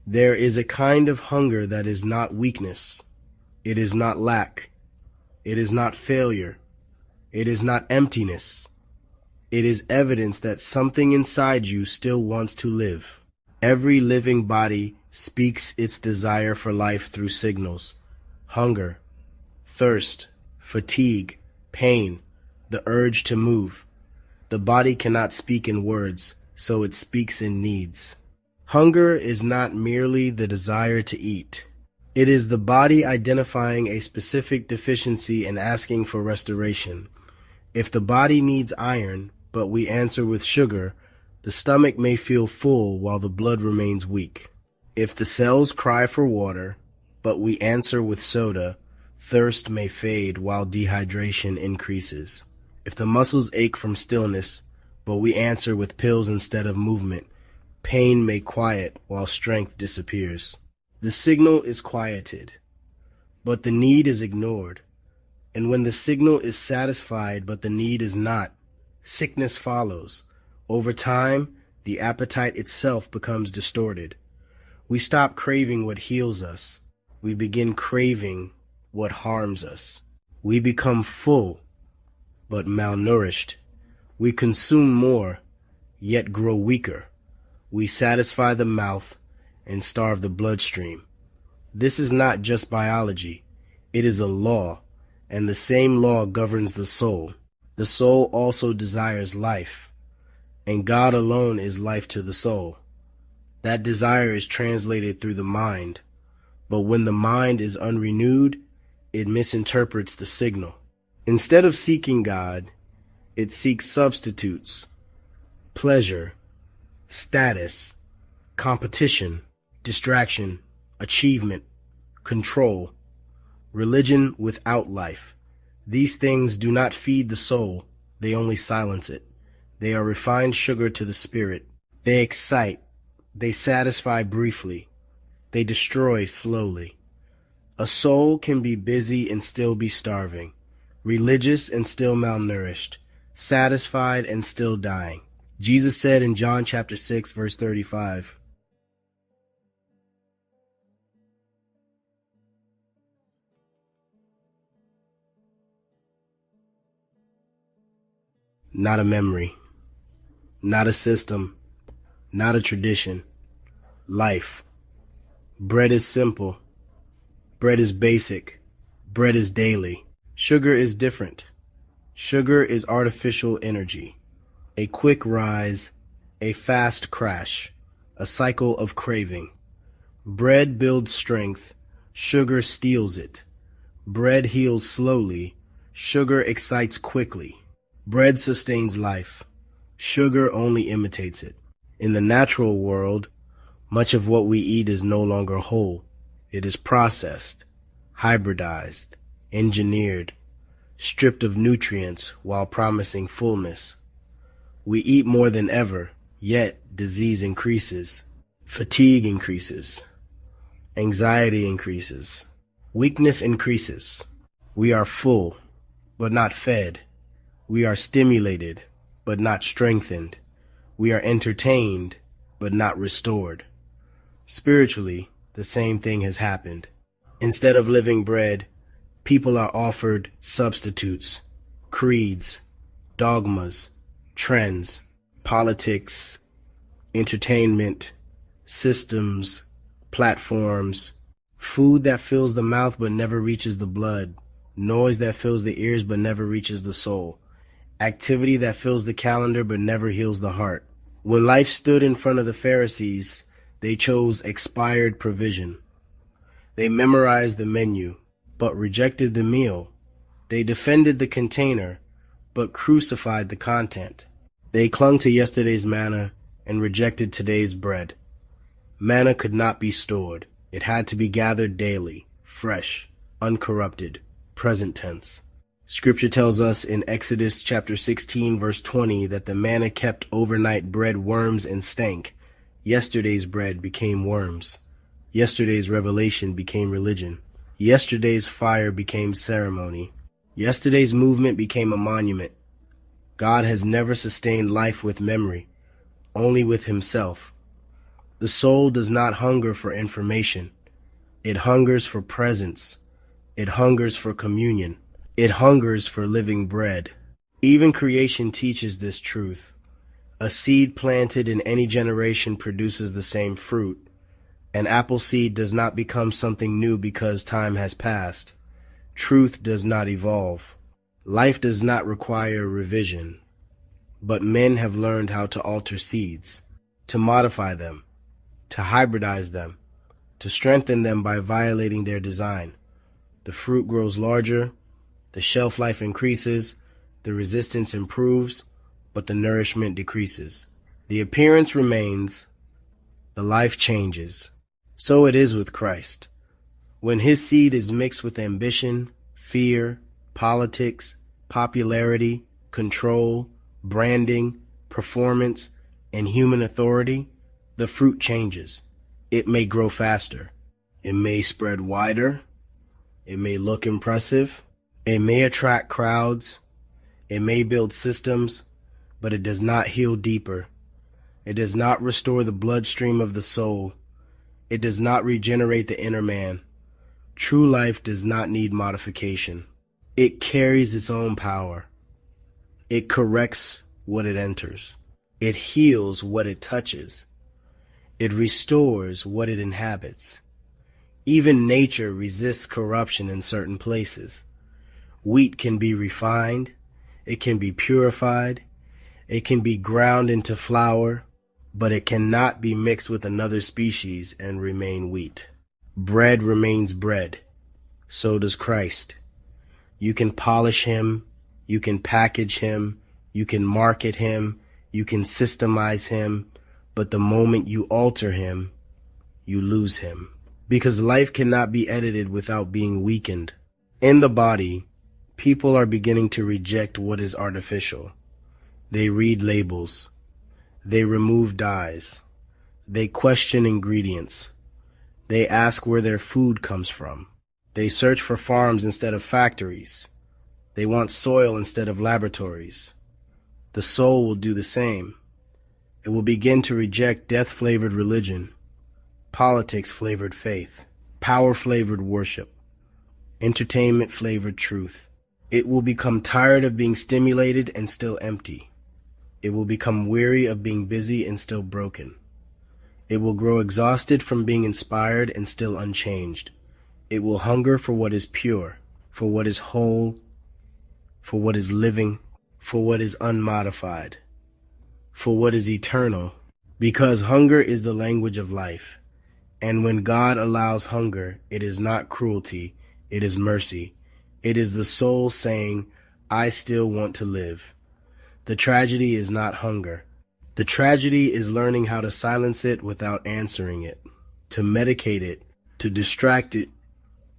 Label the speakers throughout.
Speaker 1: There is a kind of hunger that is not weakness. It is not lack. It is not failure. It is not emptiness. It is evidence that something inside you still wants to live. Every living body speaks its desire for life through signals: hunger, thirst, fatigue, pain, the urge to move. The body cannot speak in words, so it speaks in needs. Hunger is not merely the desire to eat. It is the body identifying a specific deficiency and asking for restoration. If the body needs iron, but we answer with sugar, the stomach may feel full while the blood remains weak. If the cells cry for water, but we answer with soda, thirst may fade while dehydration increases. If the muscles ache from stillness, but we answer with pills instead of movement, pain may quiet while strength disappears. The signal is quieted, but the need is ignored. And when the signal is satisfied but the need is not, sickness follows. Over time, the appetite itself becomes distorted. We stop craving what heals us. We begin craving what harms us. We become full, but malnourished. We consume more, yet grow weaker. We satisfy the mouth and starve the bloodstream. This is not just biology. It is a law, and the same law governs the soul. The soul also desires life, and God alone is life to the soul. That desire is translated through the mind, but when the mind is unrenewed, it misinterprets the signal. Instead of seeking God, it seeks substitutes: pleasure, status, competition, distraction, achievement, control, religion without life. These things do not feed the soul, they only silence it. They are refined sugar to the spirit. They excite, they satisfy briefly, they destroy slowly. A soul can be busy and still be starving, religious and still malnourished, satisfied and still dying. Jesus said in John chapter 6, verse 35, not a memory, not a system, not a tradition. Life. Bread is simple. Bread is basic. Bread is daily. Sugar is different. Sugar is artificial energy. A quick rise, a fast crash, a cycle of craving. Bread builds strength. Sugar steals it. Bread heals slowly. Sugar excites quickly. Bread sustains life. Sugar only imitates it. In the natural world, much of what we eat is no longer whole. It is processed, hybridized, engineered, stripped of nutrients while promising fullness. We eat more than ever, yet disease increases, fatigue increases, anxiety increases, weakness increases. We are full, but not fed. We are stimulated, but not strengthened. We are entertained, but not restored. Spiritually, the same thing has happened. Instead of living bread, people are offered substitutes, creeds, dogmas, trends, politics, entertainment, systems, platforms, food that fills the mouth but never reaches the blood, noise that fills the ears but never reaches the soul, activity that fills the calendar but never heals the heart. When life stood in front of the Pharisees, they chose expired provision. They memorized the menu, but rejected the meal. They defended the container, but crucified the content. They clung to yesterday's manna and rejected today's bread. Manna could not be stored. It had to be gathered daily, fresh, uncorrupted, present tense. Scripture tells us in Exodus chapter 16, verse 20, that the manna kept overnight bred worms and stank. Yesterday's bread became worms. Yesterday's revelation became religion. Yesterday's fire became ceremony. Yesterday's movement became a monument. God has never sustained life with memory, only with himself. The soul does not hunger for information. It hungers for presence. It hungers for communion. It hungers for living bread. Even creation teaches this truth. A seed planted in any generation produces the same fruit. An apple seed does not become something new because time has passed. Truth does not evolve. Life does not require revision. But men have learned how to alter seeds, to modify them, to hybridize them, to strengthen them by violating their design. The fruit grows larger, the shelf life increases, the resistance improves, but the nourishment decreases. The appearance remains, the life changes. So it is with Christ. When his seed is mixed with ambition, fear, politics, popularity, control, branding, performance, and human authority, the fruit changes. It may grow faster. It may spread wider. It may look impressive. It may attract crowds. It may build systems, but it does not heal deeper. It does not restore the bloodstream of the soul. It does not regenerate the inner man. True life does not need modification. It carries its own power. It corrects what it enters. It heals what it touches. It restores what it inhabits. Even nature resists corruption in certain places. Wheat can be refined. It can be purified. It can be ground into flour, but it cannot be mixed with another species and remain wheat. Bread remains bread. So does Christ. You can polish him. You can package him. You can market him. You can systemize him. But the moment you alter him, you lose him. Because life cannot be edited without being weakened. In the body, people are beginning to reject what is artificial. They read labels. They remove dyes. They question ingredients. They ask where their food comes from. They search for farms instead of factories. They want soil instead of laboratories. The soul will do the same. It will begin to reject death-flavored religion, politics-flavored faith, power-flavored worship, entertainment-flavored truth. It will become tired of being stimulated and still empty. It will become weary of being busy and still broken. It will grow exhausted from being inspired and still unchanged. It will hunger for what is pure, for what is whole, for what is living, for what is unmodified, for what is eternal, because hunger is the language of life. And when God allows hunger, it is not cruelty, it is mercy. It is the soul saying, I still want to live. The tragedy is not hunger. The tragedy is learning how to silence it without answering it, to medicate it, to distract it,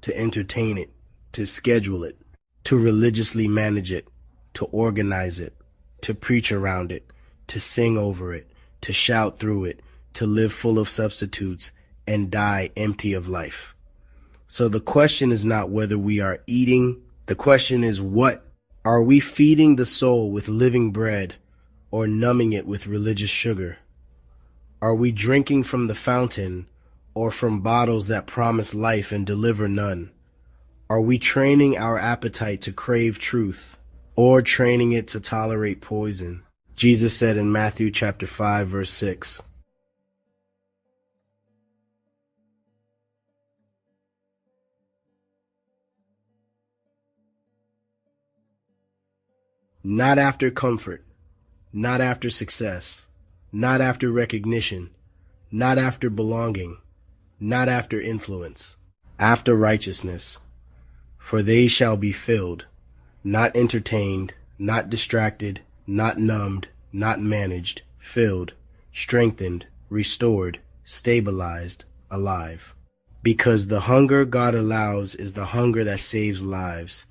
Speaker 1: to entertain it, to schedule it, to religiously manage it, to organize it, to preach around it, to sing over it, to shout through it, to live full of substitutes and die empty of life. So the question is not whether we are eating. The question is what? Are we feeding the soul with living bread or numbing it with religious sugar? Are we drinking from the fountain or from bottles that promise life and deliver none? Are we training our appetite to crave truth or training it to tolerate poison? Jesus said in Matthew chapter 5, verse 6, not after comfort, not after success, not after recognition, not after belonging, not after influence, after righteousness. For they shall be filled, not entertained, not distracted, not numbed, not managed, filled, strengthened, restored, stabilized, alive. Because the hunger God allows is the hunger that saves lives.